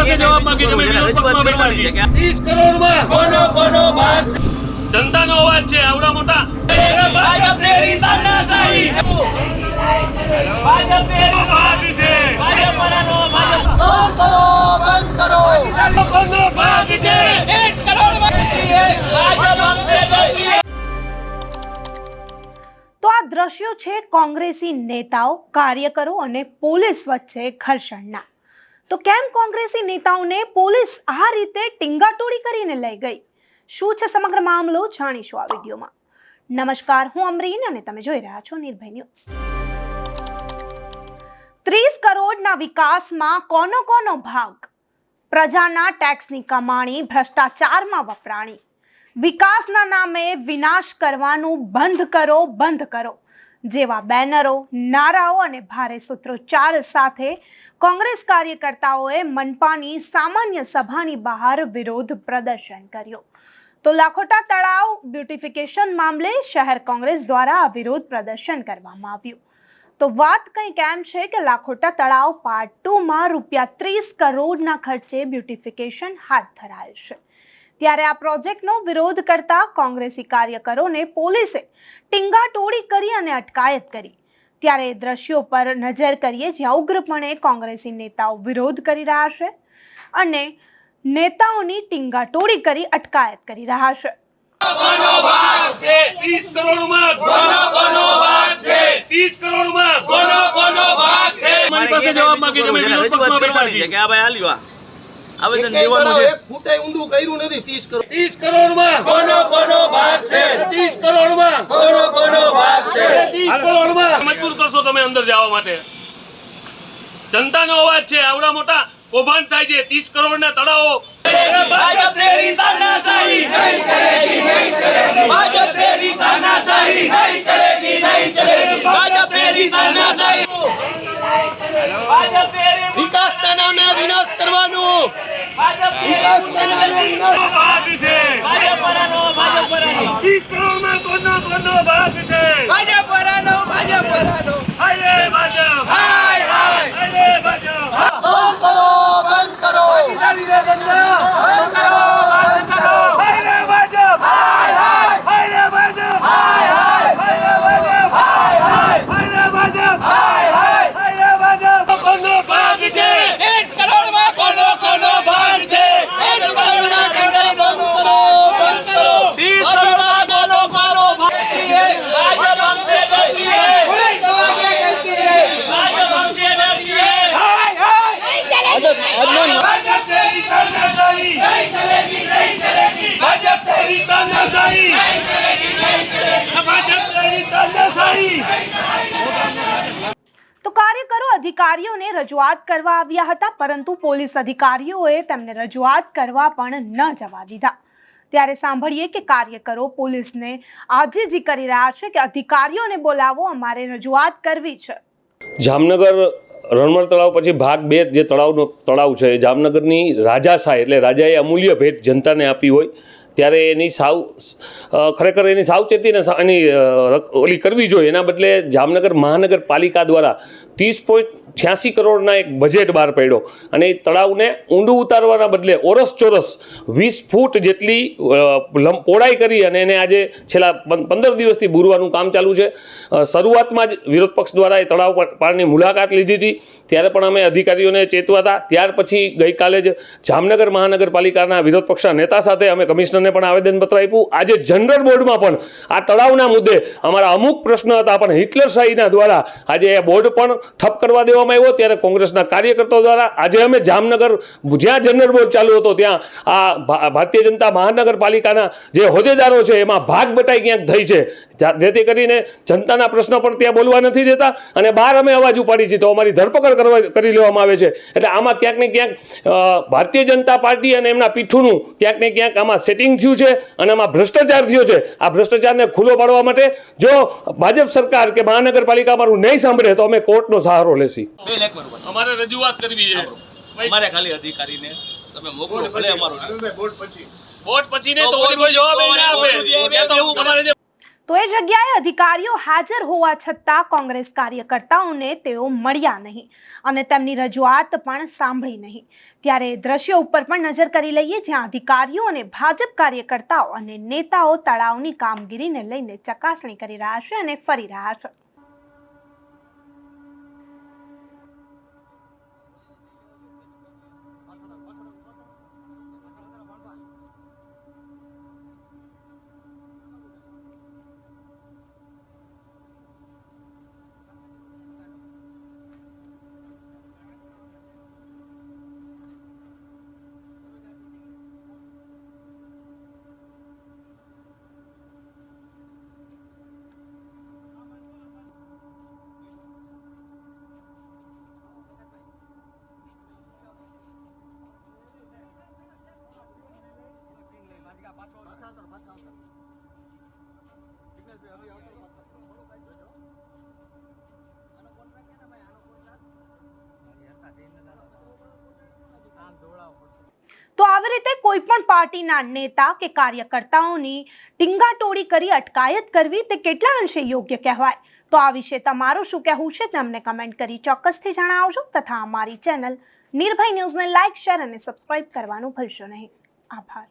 પાસે જવાબ માંગી તમે વિરોધ પક્ષમાં બેઠા છીએ 30 કરોડમાં કોનો ભાગ જનતાનો અવાજ છે આવડા મોટા ભાજપ તેરી તાનાશાહી ભાજપ તેરો ભાગ છે ભાજપ પરનો ભાજપ બંધ કરો કોનો ભાગ છે 30 કરોડમાં તો આ દ્રશ્યો છે કોંગ્રેસી નેતાઓ કાર્યકરો અને પોલીસ વચ્ચે ઘર્ષણના। તો કેમ કોંગ્રેસી નેતાઓને પોલીસ આ રીતે ટીંગાટોળી કરીને લઈ ગઈ, શું છે સમગ્ર મામલો જાણીશું આ વિડીયોમાં। નમસ્કાર, હું અમરીન અને તમે જોઈ રહ્યા છો નિર્ભય ન્યૂઝ। 30 કરોડના વિકાસમાં કોનો ભાગ? પ્રજાના ટેક્સની કમાણી ભ્રષ્ટાચારમાં વપરાણી। વિકાસના નામે વિનાશ કરવાનું બંધ કરો જેવા બેનરો, નારાઓ અને ભારે સૂત્રોચ્ચાર સાથે કોંગ્રેસ કાર્યકર્તાઓએ મનપાની સામાન્ય સભાની બહાર વિરોધ પ્રદર્શન કર્યો। તો લાખોટા તળાવ બ્યુટિફિકેશન મામલે શહેર કોંગ્રેસ દ્વારા આ વિરોધ પ્રદર્શન કરવામાં આવ્યું। તો વાત કંઈક એમ છે કે લાખોટા તળાવ પાર્ટ 2માં રૂપિયા 30 કરોડના ખર્ચે બ્યુટિફિકેશન હાથ ધરાયેલ છે। ત્યારે આ પ્રોજેક્ટનો વિરોધ કરતા કોંગ્રેસી કાર્યકરોને પોલીસે ટીંગાટોળી કરી અને અટકાયત કરી। ત્યારે દ્રશ્યો પર નજર કરીએ જ્યાં ઉગ્રપણે કોંગ્રેસી નેતાઓ વિરોધ કરી રહ્યા છે અને નેતાઓની ટીંગાટોળી કરી અટકાયત કરી રહ્યા છે। કોનો ભાગ છે 30 કરોડમાં કોનો ભાગ છે 30 કરોડમાં કોનો ભાગ છે મારી પાસે જવાબ માંગી તમે વિરોધ પક્ષમાં બેઠા છીએ કે આ ભાઈ હાલ્યો આવેદન દેવાનું છે। એક ફૂટે ઊંડું કર્યું નથી। 30 કરોડમાં કોનો ભાગ છે 30 કરોડમાં કોનો ભાગ છે 30 કરોડમાં મજબૂર કરશો તમે અંદર જવા માટે। જનતાનો અવાજ છે આવડા મોટા કૌભાંડ થાય છે 30 કરોડના તળાવો ભાજપ તેરી તાનાશાહી નહીં ચલેગી ભાજપ તેરી તાનાશાહી નહીં ચલેગી ભાજપ તેરી તાનાશાહી ભાજપ તેરી વિકાસના નામે વિનાશ કરવાનું વિકાસના નામે વિનાશ ભાગ છે ભાજપ પરનો 30 કરોડમાં કોનો ભાગ છે ભાજપ પરનો હાય ભાજપ હાય ભાજપ બંધ કરો તો કાર્યકરો અધિકારીઓને રજૂઆત કરવા આવ્યા હતા, પરંતુ પોલીસ અધિકારીઓએ તેમને રજૂઆત કરવા પણ ન જવા દીધા। ત્યારે સાંભળીએ કે કાર્યકરો પોલીસને આજીજી કરી રહ્યા છે કે અધિકારીઓને બોલાવો, અમારે રજૂઆત કરવી છે। જામનગર રણમણ તળાવ પછી ભાગ 2 જે તળાવ છે જામનગરની રાજાશાહી એટલે રાજાએ અમૂલ્ય ભેટ જનતાને આપી હોય ત્યારે એની ખરેખર એની સાવચેતીને એની ઓલી કરવી જોઈએ। એના બદલે જામનગર મહાનગરપાલિકા દ્વારા 30.86 કરોડના એક બજેટ બહાર પાડ્યો અને એ તળાવને ઊંડું ઉતારવાના બદલે ઓરસ-ચોરસ 20 ફૂટ જેટલી પહોળાઈ કરી અને એને આજે છેલ્લા 15 દિવસથી બૂરવાનું કામ ચાલુ છે। શરૂઆતમાં જ વિરોધ પક્ષ દ્વારા એ તળાવ પારની મુલાકાત લીધી હતી, ત્યારે પણ અમે અધિકારીઓને ચેતવા હતા। ત્યાર પછી ગઈકાલે જ જામનગર મહાનગરપાલિકાના વિરોધ પક્ષના નેતા સાથે અમે કમિશનરને પણ આવેદનપત્ર આપ્યું। આજે જનરલ બોર્ડમાં પણ આ તળાવના મુદ્દે અમારા અમુક પ્રશ્ન હતા, પણ હિટલરશાહીના દ્વારા આજે એ બોર્ડ પણ ઠપ કરવા દેવામાં આવ્યો। ત્યારે કોંગ્રેસના કાર્યકર્તાઓ દ્વારા આજે અમે જામનગર જ્યાં જનરલ બોર્ડ ચાલુ હતો ત્યાં આ ભારતીય જનતા મહાનગરપાલિકાના જે હોદ્દેદારો છે એમાં ભાગ બટાઈ ક્યાંક થઈ છે, જેથી કરીને જનતાના પ્રશ્નો પણ ત્યાં બોલવા નથી દેતા અને બહાર અમે અવાજ ઉપાડી છે તો અમારી ધરપકડ કરી લેવામાં આવે છે। એટલે આમાં ક્યાંક ને ક્યાંક ભારતીય જનતા પાર્ટી અને એમના પીઠુંનું ક્યાંક ને ક્યાંક આમાં સેટિંગ થયું છે અને આમાં ભ્રષ્ટાચાર થયો છે। આ ભ્રષ્ટાચારને ખુલ્લો પાડવા માટે જો ભાજપ સરકાર કે મહાનગરપાલિકા અમારું નહીં સાંભળે તો અમે કોર્ટનો સહારો લેશી। અમારે રજૂઆત કરવી છે, અમારે ખાલી અધિકારીને તમે મોકલો ભલે અમારો બોર્ડ પછી વોટ પછી ને તો કોઈ જવાબ ના આપે। તો એ જગ્યાએ અધિકારીઓ હાજર હોવા છતાં કોંગ્રેસ કાર્યકર્તાઓને તેઓ મળ્યા નહીં અને તેમની રજૂઆત પણ સાંભળી નહીં. ત્યારે દ્રશ્યો ઉપર પણ નજર કરી લઈએ, જ્યાં અધિકારીઓ અને ભાજપ કાર્યકર્તાઓ અને નેતાઓ તળાવની કામગીરીને લઈને ચકાસણી કરી રહ્યા છે અને ફરી રહ્યા છે. તો આવી રીતે કોઈ પણ પાર્ટીના નેતા કે કાર્યકર્તાઓની ટીંગાટોળી કરી અટકાયત કરવી તે કેટલા અંશે યોગ્ય કહેવાય? તો આ વિશે તમારું શું કહેવું છે તમને કમેન્ટ કરી ચોક્કસથી જણાવજો તથા અમારી ચેનલ નિર્ભય ન્યૂઝને લાઇક, શેર અને સબસ્ક્રાઇબ કરવાનું ભૂલશો નહીં. આભાર.